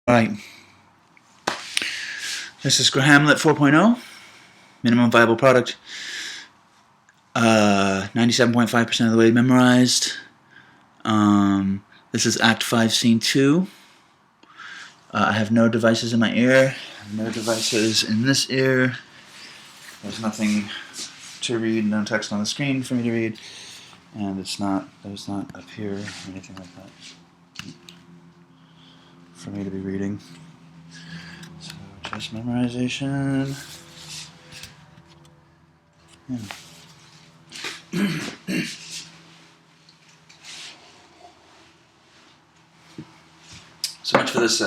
Right. This is Grahamlet 4.0, minimum viable product. 97.5% of the way memorized. This is Act 5, Scene 2. I have no devices in my ear, no devices in this ear. There's nothing to read, no text on the screen for me to read, and there's not up here or anything like that for me to be reading. So just memorization. So much for this.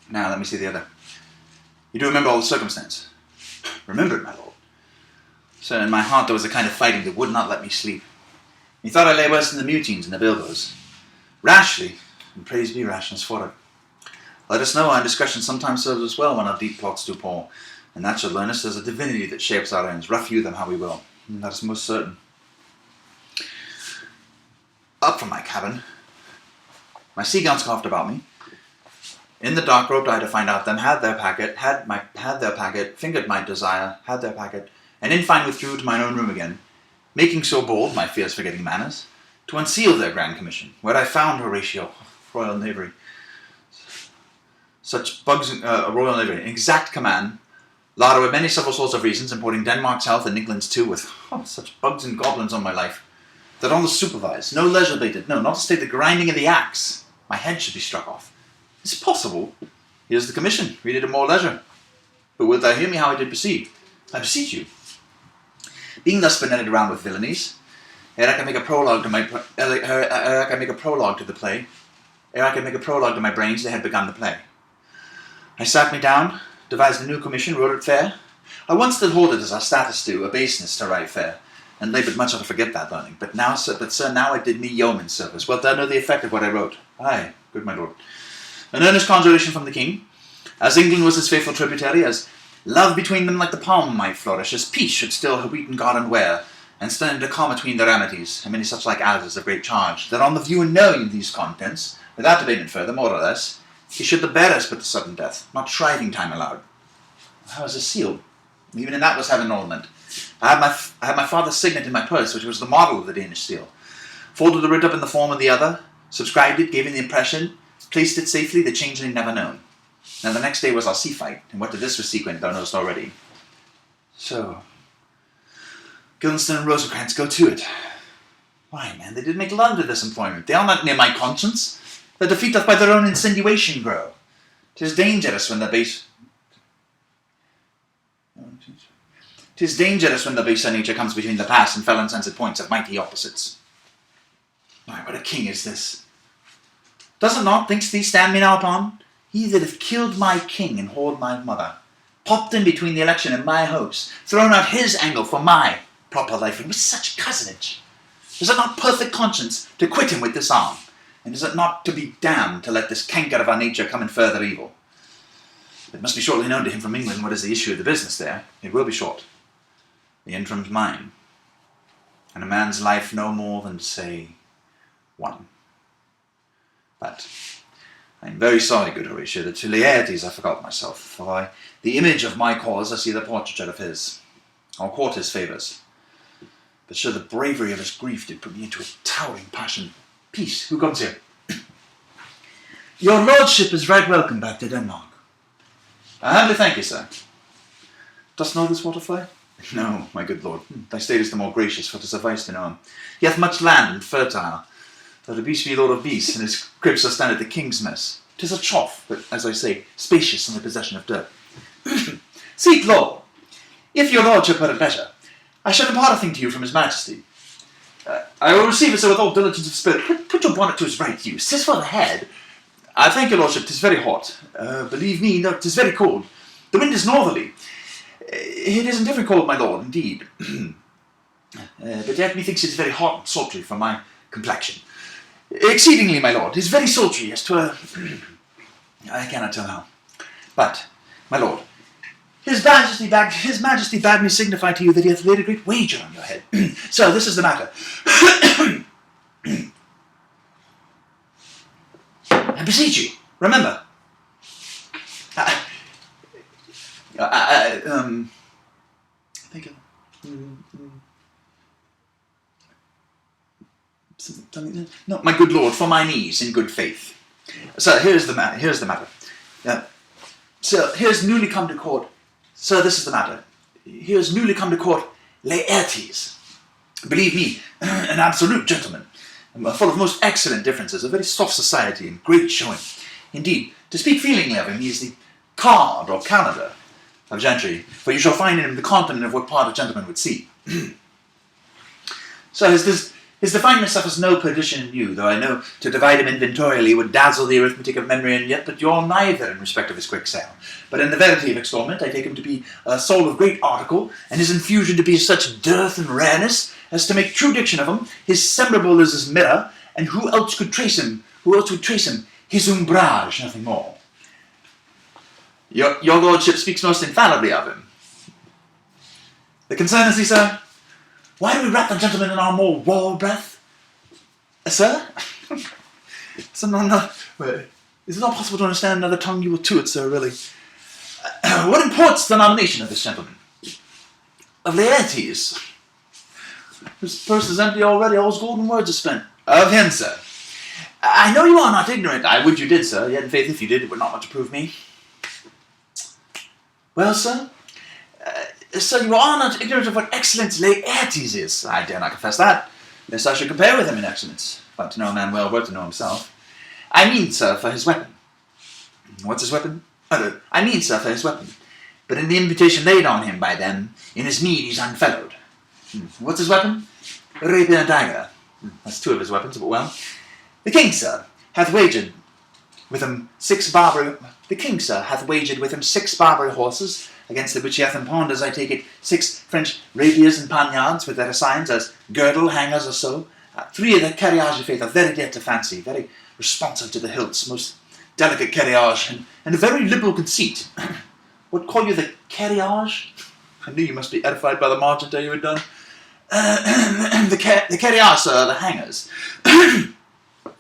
Now let me see the other. You do remember all the circumstance? Remember it, my lord. So in my heart there was a kind of fighting that would not let me sleep. Methought I lay worse than the mutines and the bilboes. Rashly, and praise be rashness for it. Let us know our indiscretion sometimes serves us well when our deep plots do pour, and that should learn us there's a divinity that shapes our ends, rough hew them how we will. And that is most certain. Up from my cabin, my sea gowns coughed about me. In the dark groped I to find out them, had their packet, fingered my desire, had their packet, and in fine withdrew to mine own room again, making so bold, my fears forgetting manners, to unseal their grand commission, where I found Horatio, royal knavery. Such bugs, royal knavery, in exact command, lauded with many several sorts of reasons, importing Denmark's health and England's too, with such bugs and goblins on my life, that on the supervised, no leisure they did, no, not to state the grinding of the axe, my head should be struck off. Is it possible? Here's the commission, read it at more leisure. But wilt thou hear me how I did proceed? I beseech you. Being thus benetted around with villainies, ere I can make a prologue to my brains, they had begun the play. I sat me down, devised a new commission, wrote it fair. I once did hold it as our status do, a baseness to write fair, and laboured much to forget that learning. But sir, now I did me yeoman's service. Wilt thou know the effect of what I wrote? Aye, good my lord. An earnest conjuration from the king, as England was his faithful tributary, as love between them like the palm might flourish, as peace should still her wheaten garden wear, and stand a calm between their amity, and many such like as of great charge, that on the view and knowing of these contents, without debating further, more or less, he should the bear us but the sudden death, not shriving time allowed. How is this sealed? Even in that was heaven ornament. I had my father's signet in my purse, which was the model of the Danish seal. Folded the writ up in the form of the other, subscribed it, gave in the impression, placed it safely, the changeling never known. Now the next day was our sea fight, and what to this was sequent thou knowest already. So, Guildenstern and Rosencrantz, go to it. Why, man, they did make love to this employment. They are not near my conscience. Their defeat doth by their own insinuation grow. 'Tis dangerous when the baser nature comes between the past and fell insensate points of mighty opposites. Why, what a king is this! Does it not, think'st thee, stand me now upon? He that hath killed my king and whored my mother, popped in between the election and my hopes, thrown out his angle for my proper life, and with such cousinage. Is it not perfect conscience to quit him with this arm? And is it not to be damned to let this canker of our nature come in further evil? It must be shortly known to him from England what is the issue of the business there. It will be short. The interim's mine. And a man's life no more than, say, one. But I am very sorry, good Horatio, that to Laertes I forgot myself, for by the image of my cause I see the portraiture of his. I'll court his favours. But sure the bravery of his grief did put me into a towering passion. Peace, who comes here? Your lordship is right welcome back to Denmark. I humbly thank you, sir. Dost know this waterfly? No, my good lord. Thy state is the more gracious, for to suffice to know him. He hath much land and fertile, though the beast be lord of beasts, and his cribs are stand at the king's mess. 'Tis a trough, but, as I say, spacious in the possession of dirt. Seek, lord, if your lordship were at leisure, I shall impart a thing to you from his majesty. I will receive it, sir, with all diligence of spirit. Put your bonnet to his right use. 'Tis for the head. I thank your lordship, 'tis very hot. Believe me, no, 'tis very cold. The wind is northerly. It is indifferent cold, my lord, indeed. But yet methinks it is very hot and sultry for my complexion. Exceedingly, my lord. 'Tis very sultry, as 'twere... I cannot tell how. But, my lord, His Majesty bade me signify to you that he hath laid a great wager on your head. Sir, this is the matter. I beseech you, remember, think of something. No, my good lord, for mine ease, in good faith. Sir, here's the matter. Sir, here's newly come to court. Sir, this is the matter. Here's newly come to court Laertes. Believe me, an absolute gentleman, full of most excellent differences, a very soft society and great showing. Indeed, to speak feelingly of him, he is the card or Canada of gentry, for you shall find in him the continent of what part a gentleman would see. So his definement suffers no perdition in you, though I know to divide him inventorially would dazzle the arithmetic of memory, and yet but you're neither in respect of his quick sale. But in the verity of extorment, I take him to be a soul of great article, and his infusion to be such dearth and rareness, as to make true diction of him, his semblable as his mirror, and who else would trace him, his umbrage, nothing more. Your lordship speaks most infallibly of him. The concern is, sir, why do we wrap the gentleman in our more raw breath? Sir? Is it not possible to understand another tongue? You will to it, sir, really. What imports the nomination of this gentleman? Of Laertes. His purse is empty already, all his golden words are spent. Of him, sir. I know you are not ignorant. I would you did, sir. Yet in faith, if you did, it would not much approve me. Well, sir? Sir, you are not ignorant of what excellence Laertes is. I dare not confess that, lest I should compare with him in excellence. But to know a man well worth to know himself. I mean, sir, for his weapon. What's his weapon? I mean, sir, for his weapon. But in the imputation laid on him by them, in his meed he's unfellowed. What's his weapon? A rapier and dagger. That's two of his weapons, but well. The king, sir, hath wagered with him 6 Barbary horses, against the which he hath impounded, as I take it, 6 French rapiers and poniards, with their assigns as girdle hangers or so. 3 of the carriage of faith are very dear to fancy, very responsive to the hilts, most delicate carriage, and a very liberal conceit. What call you the carriage? I knew you must be edified by the margent you had done. The carriage, sir, the hangers.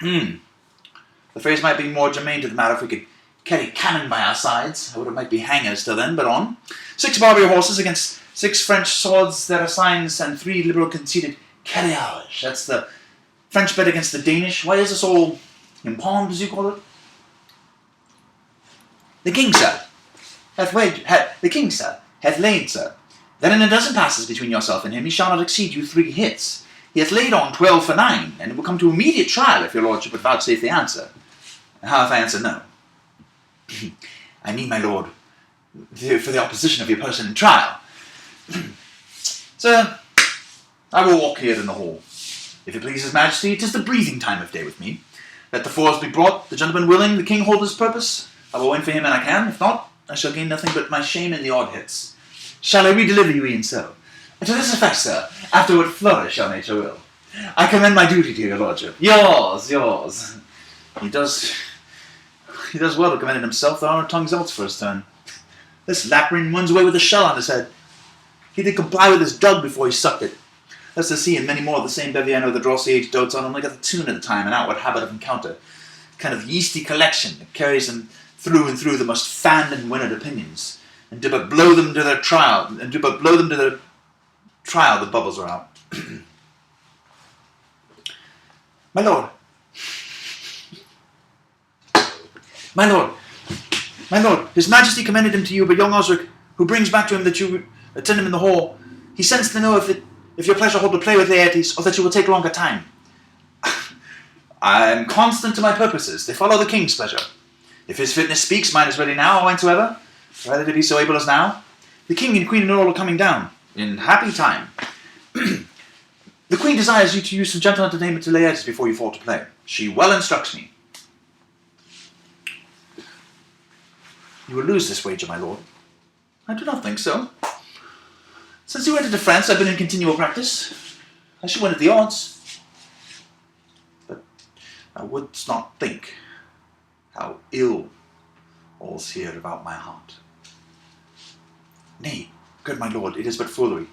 The phrase might be more germane to the matter if we could carry cannon by our sides. I would it might be hangers till then, but on. 6 Barbary horses against 6 French swords, their assigns, and 3 liberal conceited carriage. That's the French bet against the Danish. Why is this all impound, as you call it? The king, sir, hath laid, sir, that in a dozen passes between yourself and him he shall not exceed you 3 hits. He hath laid on 12 for 9, and it will come to immediate trial if your lordship would vouchsafe the answer. And how if I answer no? I mean, my lord, for the opposition of your person in trial. Sir, I will walk here in the hall. If it please his majesty, it is the breathing time of day with me. Let the fours be brought, the gentleman willing, the king hold his purpose. I will win for him and I can. If not, I shall gain nothing but my shame in the odd hits. Shall I redeliver you e'en so? And to this effect, sir, after what flourish our nature will. I commend my duty to your lordship. Yours. He does well to commend it himself, there are no tongues else for his turn. This lapwing runs away with a shell on his head. He did comply with his dug before he sucked it. That's to see, and many more of the same bevy I know the drossy age dotes on him, like at the tune at the time, and outward habit of encounter. Kind of yeasty collection that carries him through and through the most fanned and winnowed opinions, and do but blow them to their trial, the bubbles are out. My lord, his majesty commended him to you, but young Osric, who brings back to him that you attend him in the hall, he sends to know if your pleasure hold to play with Laertes, or that you will take longer time. I am constant to my purposes. They follow the king's pleasure. If his fitness speaks, mine is ready now, or whensoever, rather to be so able as now. The king and queen and all are coming down, in happy time. The queen desires you to use some gentle entertainment to Laertes before you fall to play. She well instructs me. You will lose this wager, my lord. I do not think so. Since you went into France, I've been in continual practice. I should win at the odds. But I would not think how ill all's here about my heart. Nay, good my lord, it is but foolery.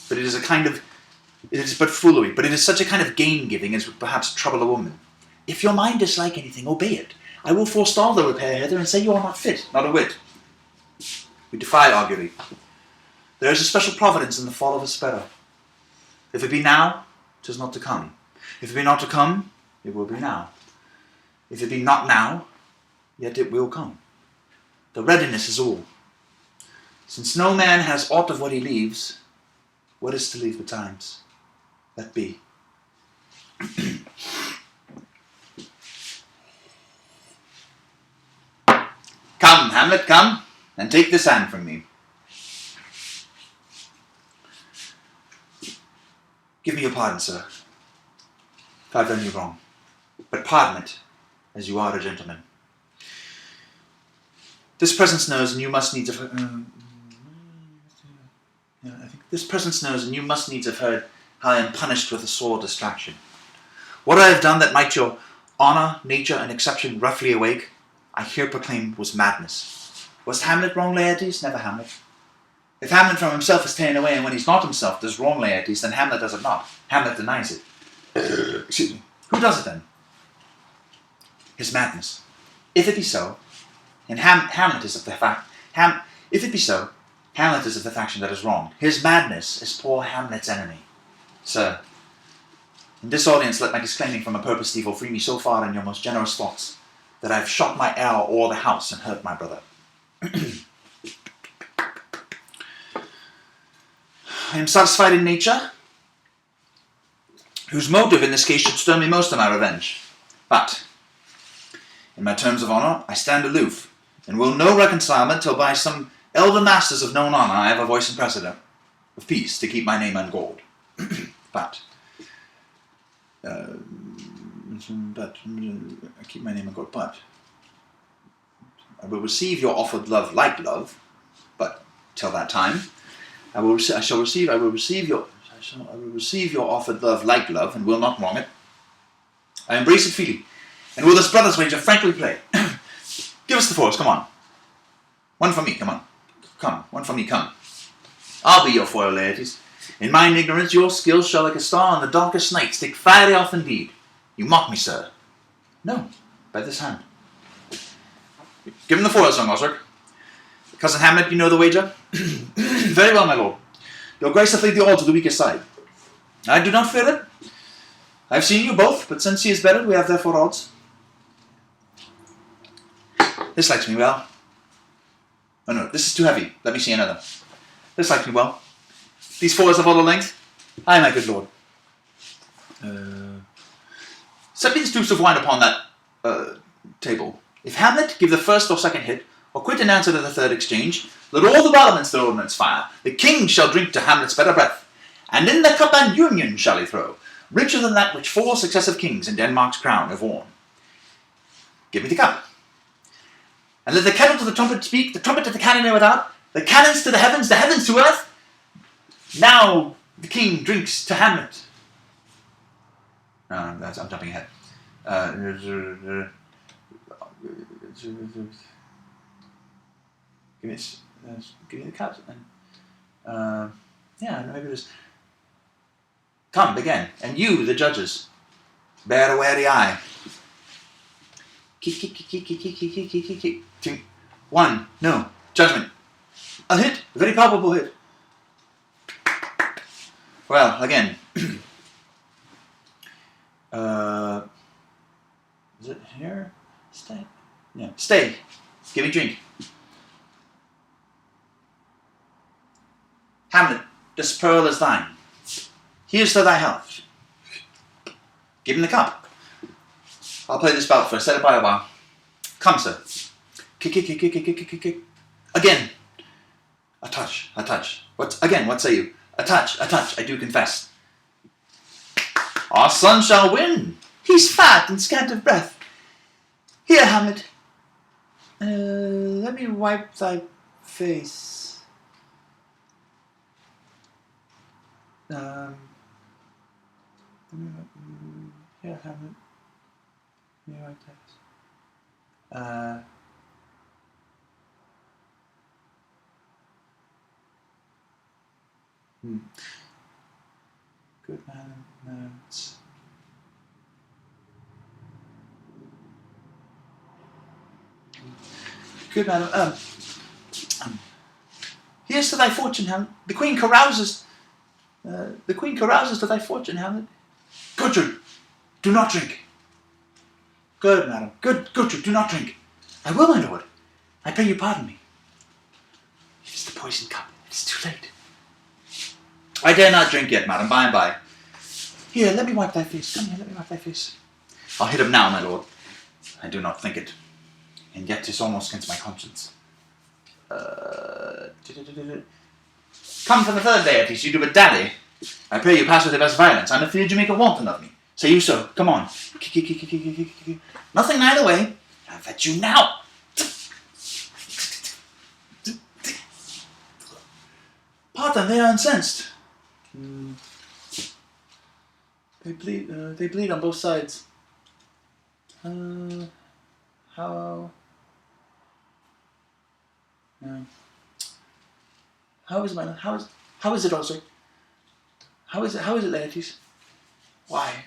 But it is such a kind of gain-giving as would perhaps trouble a woman. If your mind dislike anything, obey it. I will forestall the repair hither and say you are not fit, not a whit. We defy augury. There is a special providence in the fall of a sparrow. If it be now, 'tis not to come. If it be not to come, it will be now. If it be not now, yet it will come. The readiness is all. Since no man has aught of what he leaves, what is to leave betimes? Let be. Come, Hamlet, come, and take this hand from me. Give me your pardon, sir, if I've done you wrong. But pardon it, as you are a gentleman. This presence knows, and you must needs have heard. This presence knows, and you must needs have heard how I am punished with a sore distraction. What I have done that might your honour, nature, and exception roughly awake, I here proclaim was madness. Was Hamlet wrong, Laertes? Never Hamlet. If Hamlet from himself is ta'en away, and when he's not himself does wrong, Laertes, then Hamlet does it not. Hamlet denies it. Excuse me. Who does it then? His madness. If it be so, and Hamlet is of the fact. If it be so, Hamlet is of the faction that is wrong. His madness is poor Hamlet's enemy. Sir, in this audience let my disclaiming from a purpose evil free me so far in your most generous thoughts, that I have shot my arrow o'er the house and hurt my brother. I am satisfied in nature, whose motive in this case should stir me most to my revenge. But, in my terms of honour, I stand aloof, and will no reconcilement till by some elder masters of known honour I have a voice and precedent of peace to keep my name ungalled. But I keep my name ungalled. But I will receive your offered love like love. But till that time, I will receive your offered love like love, and will not wrong it. I embrace it freely, and will this brother's wager frankly play. Give us the fours, come on. One for me, come on. Come, one for me, come. I'll be your foil, Laertes. In mine ignorance, your skill shall like a star on the darkest night stick fiery off indeed. You mock me, sir. No, by this hand. Give him the foils, young Osric. Cousin Hamlet, you know the wager? Very well, my lord. Your grace hath laid the odds to the weakest side. I do not fear it. I have seen you both, but since he is bettered, we have therefore odds. This likes me well. Oh no, this is too heavy. Let me see another. This likes me well. These fours of all length. Aye, my good lord. Set me this deuce of wine upon that table. If Hamlet give the first or second hit, or quit in answer to the third exchange, let all the battlements their ordnance fire. The king shall drink to Hamlet's better breath, and in the cup and union shall he throw, richer than that which 4 successive kings in Denmark's crown have worn. Give me the cup. And let the kettle to the trumpet speak, the trumpet to the cannon without, the cannons to the heavens to earth. Now the king drinks to Hamlet. No, I'm jumping ahead. Give me the cup. And, yeah, maybe just come, begin. And you, the judges, bear a wary eye. Kick. 1, no, judgment. A hit, a very palpable hit. Well, again. Is it here? Stay. Yeah, stay. Give me drink. Hamlet, this pearl is thine. Here's to thy health. Give him the cup. I'll play this bout first. Set it by a while. Come, sir. Kick. Again. A touch. What say you? A touch. I do confess. Our son shall win. He's fat and scant of breath. Here, Hamlet. Let me wipe thy face. Here, Hamlet. Let me wipe that. Good man, no. Good madam. Here's to thy fortune, Hamlet. The queen carouses. The queen carouses to thy fortune, Hamlet. Gertrude, do not drink. Good, madam. Good, Gertrude, do not drink. I will, my lord. I pray you pardon me. It is the poisoned cup. It is too late. I dare not drink yet, madam. By and by. Here, let me wipe thy face. Come here, let me wipe thy face. I'll hit him now, my lord. I do not think it. And yet 'tis almost against my conscience. Come for the third day at least, you do but dally. I pray you pass with the best violence. I'm afeard you make a wanton of me. Say you so. Come on. Nothing neither way. I'll fetch you now. Pardon, they are incensed. They bleed on both sides. How is it also? How is it, Laertes? Why,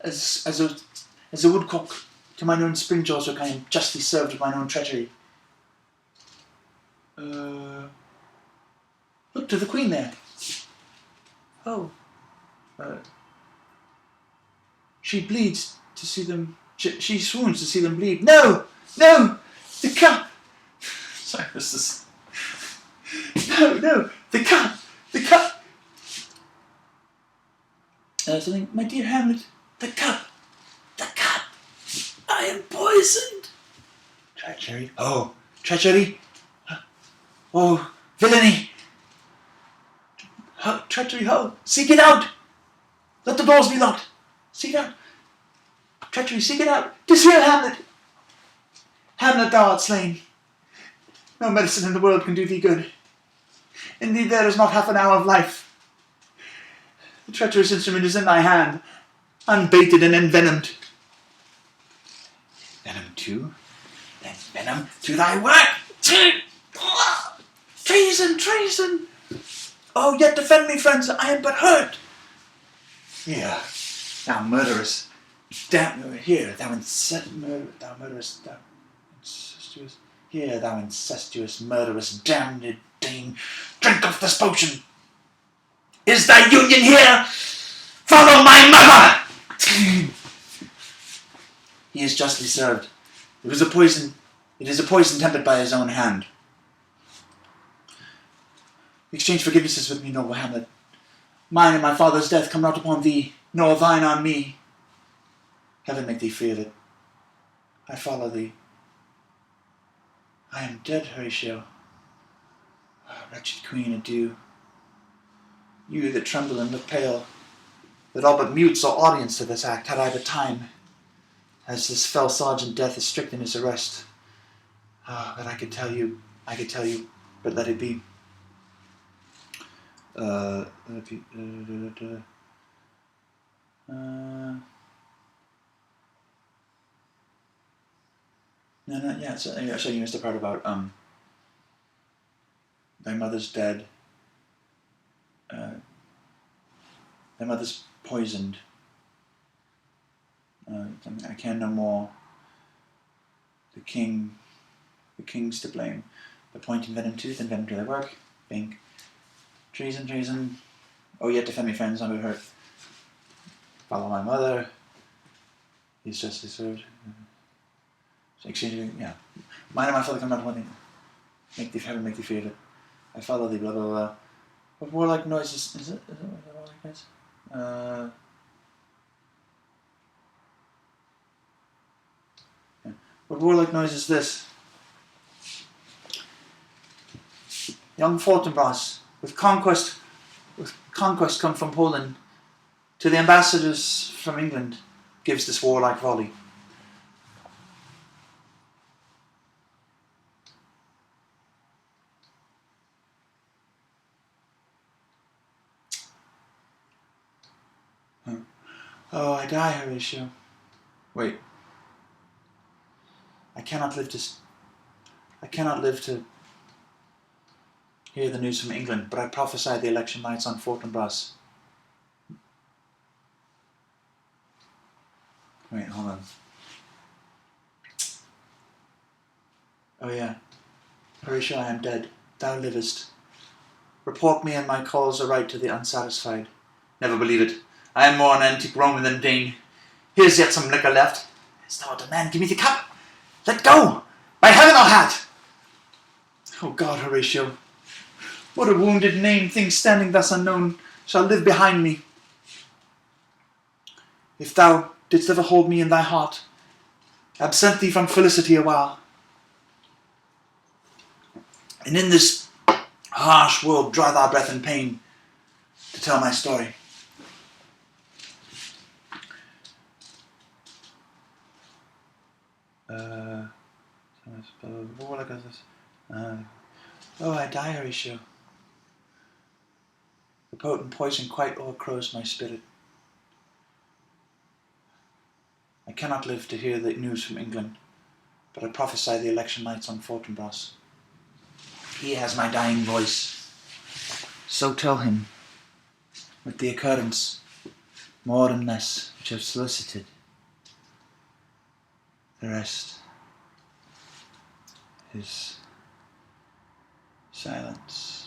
as a woodcock to mine own spring jaws, I am justly served with mine own treachery. Look to the queen there. Oh, she bleeds to see them. She swoons to see them bleed. No, the cup. Sorry, this is. No, the cup. Something, my dear Hamlet, the cup. I am poisoned. Treachery. Oh, treachery. Oh, villainy. Treachery. Oh, seek it out. Let the doors be locked. Seek it out. Treachery. Seek it out. 'Tis here, Hamlet. Hamlet, thou art slain. No medicine in the world can do thee good. Indeed, there is not half an hour of life. The treacherous instrument is in thy hand, unbaited and envenomed. Venom too? Then venom to thy work! Treason! Oh, yet defend me, friends, I am but hurt. Here, thou murderess. Here, thou murderous, thou incestuous. Here, thou incestuous, murderous, damned dame, drink of this potion. Is thy union here? Follow my mother! He is justly served. It is a poison tempered by his own hand. Exchange forgivenesses with me, noble Hamlet. Mine and my father's death come not upon thee, nor thine on me. Heaven make thee free of it. I follow thee. I am dead, Horatio. Oh, wretched queen, adieu. You that tremble and look pale, that all but mute saw audience to this act, had I but time, as this fell sergeant death is strict in his arrest. But I could tell you, but let it be. No, yeah, so you missed the part about, thy mother's dead, thy mother's poisoned, I can no more, the king's to blame, the point in venom tooth and venom to their work, Bink, treason, oh yet defend me friends, I'm hurt, follow my mother, he's justly served, exchanging, yeah, mine and my father come not one thing, make thee fear of it, I follow thee, blah blah blah. What warlike noises is it? Is it warlike noise? Yeah. What warlike noise is this? Young Fortinbras, with conquest come from Poland, to the ambassadors from England, gives this warlike volley. Oh, I die, Horatio. Wait. I cannot live to hear the news from England, but I prophesy the election nights on Fortinbras. Wait, hold on. Oh yeah. Horatio, I am dead. Thou livest. Report me and my cause aright to the unsatisfied. Never believe it. I am more an antique Roman than Dane. Here's yet some liquor left. Is thou a man? Give me the cup. Let go! By heaven I'll have! Oh God, Horatio, what a wounded name, things standing thus unknown, shall live behind me. If thou didst ever hold me in thy heart, absent thee from felicity a while, and in this harsh world draw thy breath in pain to tell my story. I die, Horatio. The potent poison quite o'ercrows my spirit. I cannot live to hear the news from England, but I prophesy the election nights on Fortinbras. He has my dying voice. So tell him, with the occurrence, more and less, which have solicited, the rest is silence.